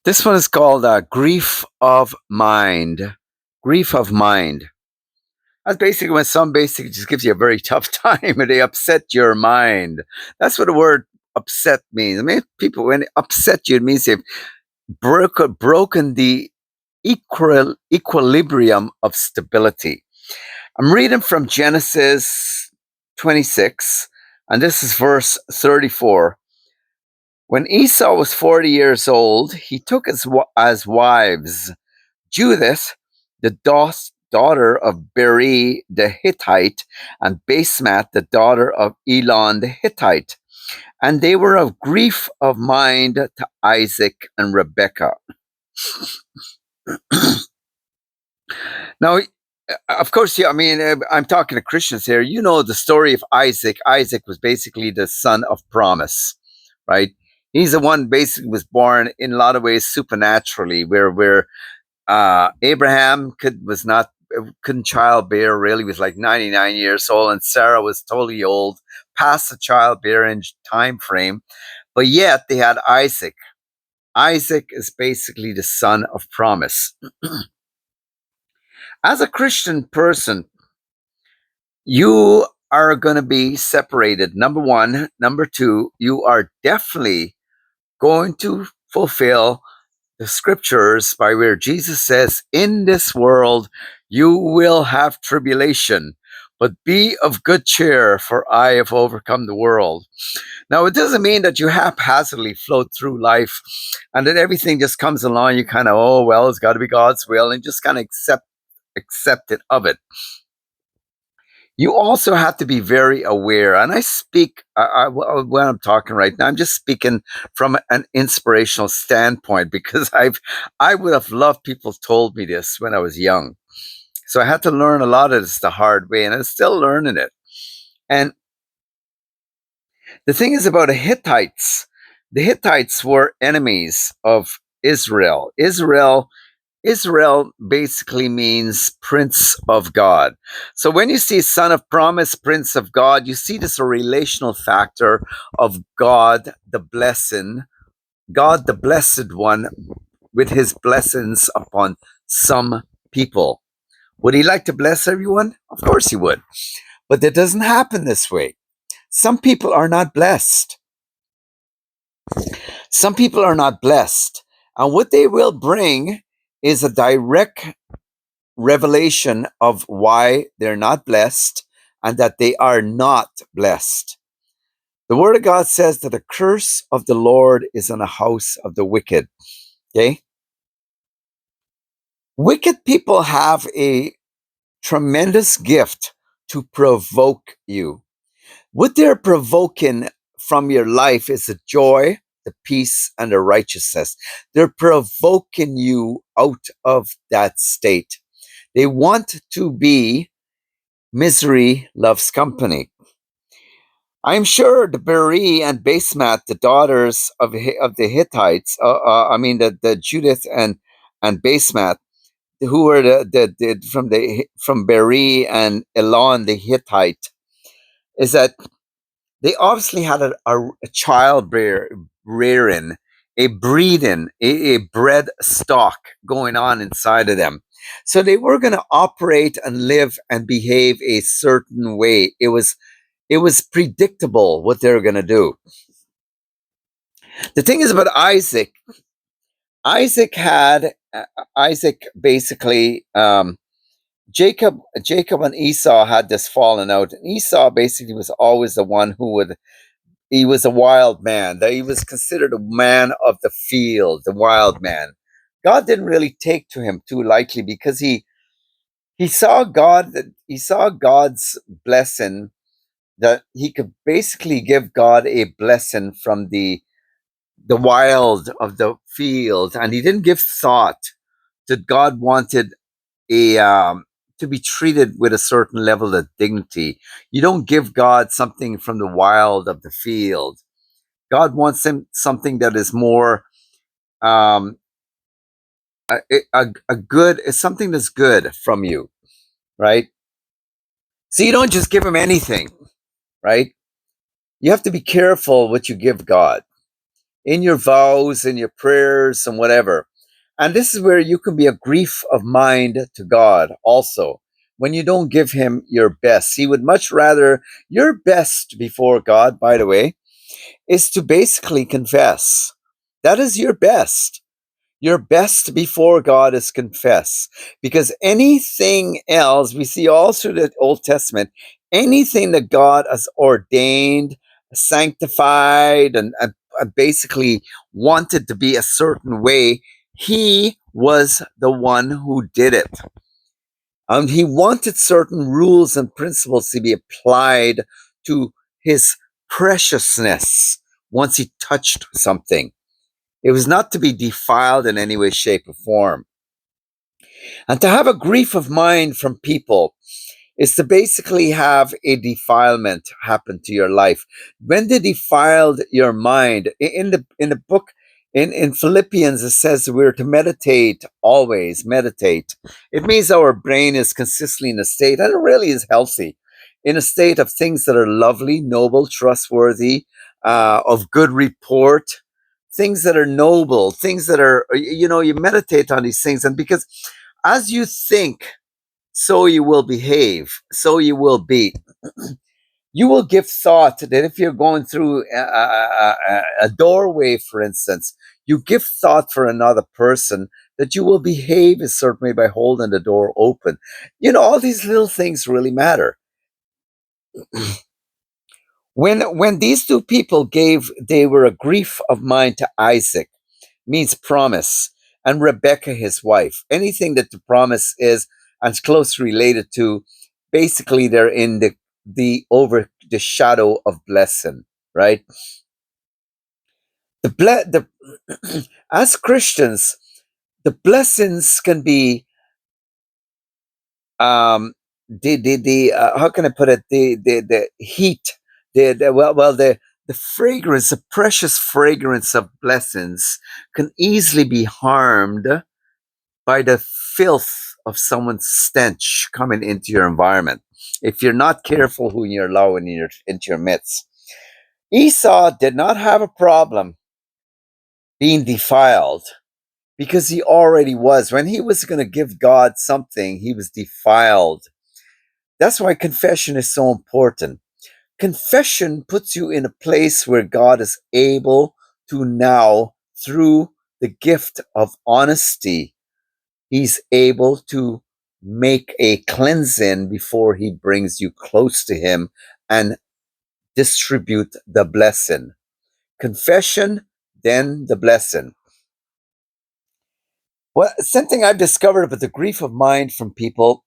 This one is called grief of mind. Grief of mind. That's basically when some basically just gives you a very tough time and they upset your mind. That's what the word upset means. I mean, people, when they upset you, it means they've broken the equilibrium of stability. I'm reading from Genesis 26, and this is verse 34. When Esau was 40 years old, he took as wives Judith, the daughter of Beri the Hittite, and Basemath, the daughter of Elon the Hittite. And they were of grief of mind to Isaac and Rebekah. Now, of course, yeah, I mean, I'm talking to Christians here. You know the story of Isaac. Isaac was basically the son of promise, right? He's the one basically was born in a lot of ways supernaturally, where Abraham couldn't childbear really. He was like 99 years old, and Sarah was totally old, past the childbearing time frame. But yet they had Isaac. Isaac is basically the son of promise. As a Christian person, you are going to be separated. Number one. Number two, you are definitely going to fulfill the scriptures by where Jesus says, in this world, you will have tribulation, but be of good cheer, for I have overcome the world. Now, it doesn't mean that you haphazardly float through life and that everything just comes along. You kind of, oh, well, it's got to be God's will, and just kind of accept it of it. You also have to be very aware, and I speak when I'm talking right now, I'm just speaking from an inspirational standpoint, because I would have loved people told me this when I was young. So I had to learn a lot of this the hard way, and I'm still learning it. And the thing is about the Hittites were enemies of Israel. Israel basically means Prince of God. So when you see Son of Promise, Prince of God, you see this a relational factor of God, the Blessed One, with his blessings upon some people. Would he like to bless everyone? Of course he would. But it doesn't happen this way. Some people are not blessed. Some people are not blessed. And what they will bring is a direct revelation of why they're not blessed and that they are not blessed. The word of God says that the curse of the Lord is on the house of the wicked. Okay? Wicked people have a tremendous gift to provoke you. What they're provoking from your life is the joy, the peace, and the righteousness. They're provoking you out of that state. They want to be misery loves company. I'm sure the Beri and Basemath, the daughters of the Hittites, the Judith and Basemath, who were from Beri and Elon the Hittite, is that they obviously had a child rearing, a breeding, a bred stock going on inside of them. So they were going to operate and live and behave a certain way. It was predictable what they were going to do. The thing is about Isaac. Isaac basically, Jacob and Esau had this falling out. And Esau basically was always the one he was a wild man. He was considered a man of the field, the wild man. God didn't really take to him too lightly, because he saw God's blessing, that he could basically give God a blessing from the wild of the field, and he didn't give thought that God wanted to be treated with a certain level of dignity. You don't give God something from the wild of the field. God wants something that is more something that's good from you, right? So you don't just give him anything, right? You have to be careful what you give God. in your vows, in your prayers, and whatever. And this is where you can be a grief of mind to God also. When you don't give him your best, he would much rather your best before God, by the way, is to basically confess. That is your best. Your best before God is confess. Because anything else, we see all through the Old Testament, anything that God has ordained, sanctified, and basically wanted to be a certain way, he was the one who did it. He wanted certain rules and principles to be applied to his preciousness once he touched something. It was not to be defiled in any way, shape, or form. And to have a grief of mind from people is to basically have a defilement happen to your life. When they defiled your mind, in the book in Philippians, it says we're to meditate always. Meditate. It means our brain is consistently in a state, and it really is healthy, in a state of things that are lovely, noble, trustworthy, of good report, things that are noble, things that are, you meditate on these things, and because as you think, so you will behave, so you will be. You will give thought that if you're going through a doorway, for instance, you give thought for another person that you will behave a certain way by holding the door open. All these little things really matter. When these two people they were a grief of mind to Isaac, means promise, and Rebecca, his wife. Anything that the promise is and it's closely related to, basically they're in the over the shadow of blessing, right? The as Christians, the blessings can be the how can I put it, the heat, the fragrance, the precious fragrance of blessings can easily be harmed by the filth of someone's stench coming into your environment if you're not careful who you're allowing into your midst. Esau did not have a problem being defiled because he already was. When he was going to give God something, he was defiled. That's why confession is so important. Confession puts you in a place where God is able to now, through the gift of honesty, he's able to make a cleansing before he brings you close to him and distribute the blessing. Confession, then the blessing. Well, something I've discovered about the grief of mind from people,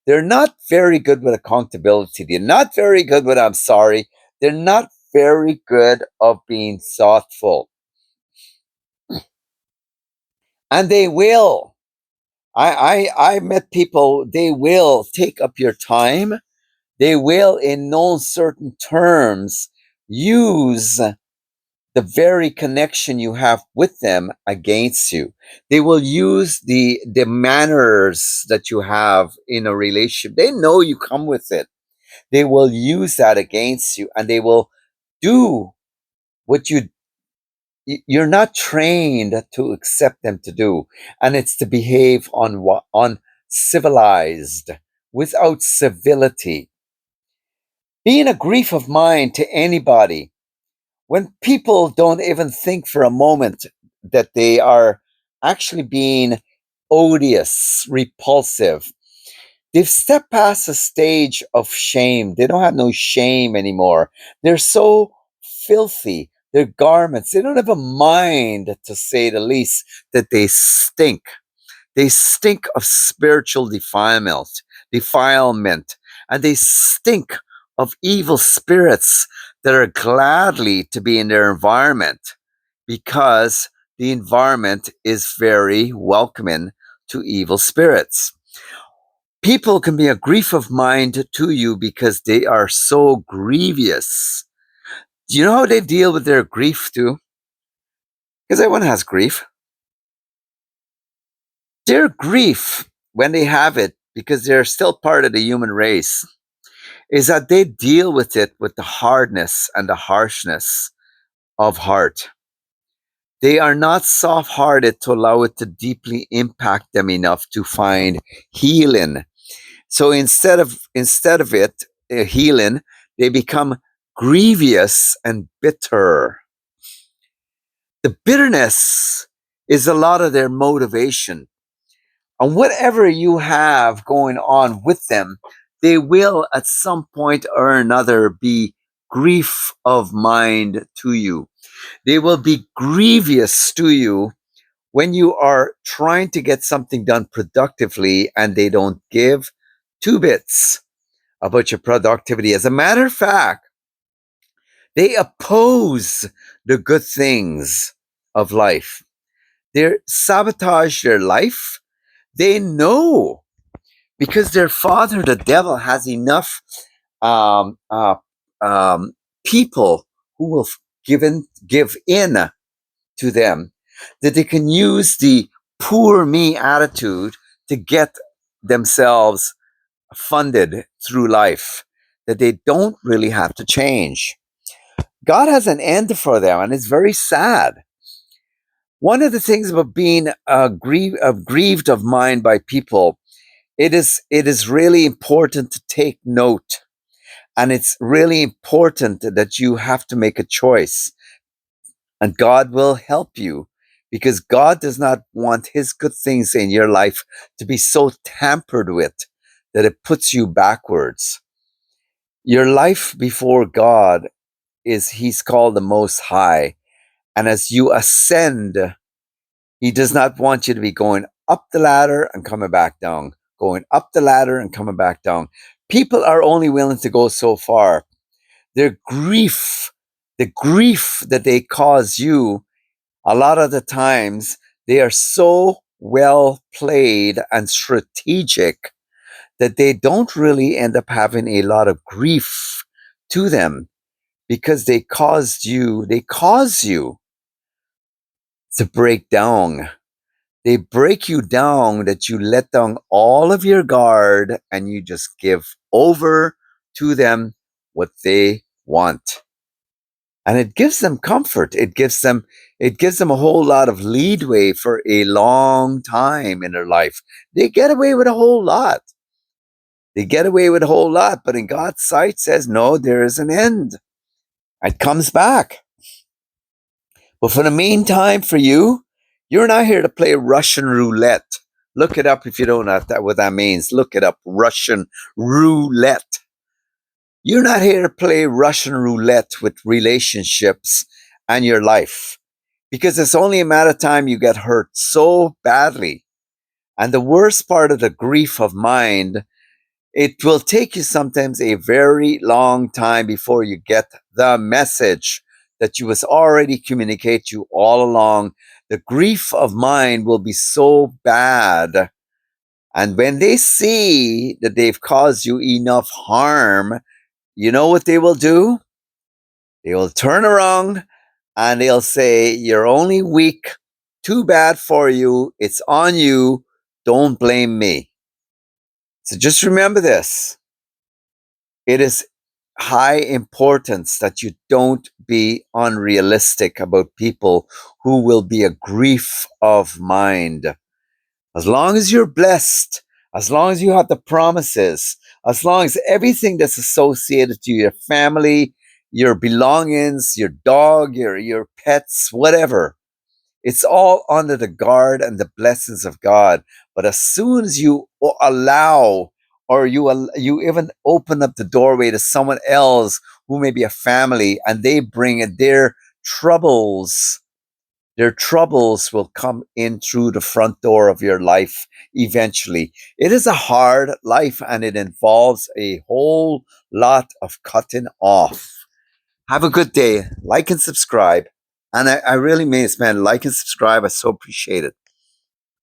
they're not very good with accountability. They're not very good with I'm sorry. They're not very good of being thoughtful. And they will. I met people, they will take up your time. They will, in no certain terms, use the very connection you have with them against you. They will use the manners that you have in a relationship. They know you come with it. They will use that against you, and they will do what you're not trained to accept them to do, and it's to behave on civilized, without civility. Being a grief of mind to anybody, when people don't even think for a moment that they are actually being odious, repulsive, they've stepped past a stage of shame. They don't have no shame anymore. They're so filthy. Their garments, they don't have a mind, to say the least, that they stink. They stink of spiritual defilement, and they stink of evil spirits that are gladly to be in their environment because the environment is very welcoming to evil spirits. People can be a grief of mind to you because they are so grievous. Do you know how they deal with their grief too? Because everyone has grief. Their grief, when they have it, because they're still part of the human race, is that they deal with it with the hardness and the harshness of heart. They are not soft hearted to allow it to deeply impact them enough to find healing. So instead of it healing, they become grievous and bitter. The bitterness is a lot of their motivation. And whatever you have going on with them, they will at some point or another be grief of mind to you. They will be grievous to you when you are trying to get something done productively and they don't give two bits about your productivity. As a matter of fact, they oppose the good things of life. They sabotage your life. They know because their father, the devil, has enough um, uh, um, people who will give in to them that they can use the poor me attitude to get themselves funded through life, that they don't really have to change. God has an end for them, and it's very sad. One of the things about being grieved of mind by people, it is really important to take note, and it's really important that you have to make a choice, and God will help you because God does not want His good things in your life to be so tampered with that it puts you backwards. Your life before God is He's called the Most High. And as you ascend, He does not want you to be going up the ladder and coming back down, going up the ladder and coming back down. People are only willing to go so far. Their grief, the grief that they cause you, a lot of the times, they are so well played and strategic that they don't really end up having a lot of grief to them because they cause you to break down. They break you down that you let down all of your guard and you just give over to them what they want. And it gives them comfort. It gives them a whole lot of leadway for a long time in their life. They get away with a whole lot. They get away with a whole lot, but in God's sight says, no, there is an end. It comes back. But for the meantime, for you, you're not here to play Russian roulette. Look it up if you don't know what that means. Look it up, Russian roulette. You're not here to play Russian roulette with relationships and your life because it's only a matter of time you get hurt so badly. And the worst part of the grief of mind, it will take you sometimes a very long time before you get the message that you was already communicate you all along. The grief of mind will be so bad. And when they see that they've caused you enough harm, you know what they will do? They will turn around and they'll say, you're only weak. Too bad for you. It's on you. Don't blame me. So just remember this. It is high importance that you don't be unrealistic about people who will be a grief of mind. As long as you're blessed, as long as you have the promises, as long as everything that's associated to your family, your belongings, your dog, your pets, whatever, it's all under the guard and the blessings of God. But as soon as you allow or you even open up the doorway to someone else who may be a family and they bring troubles, their troubles will come in through the front door of your life eventually. It is a hard life and it involves a whole lot of cutting off. Have a good day. Like and subscribe. And I really mean it, man. Like and subscribe. I so appreciate it.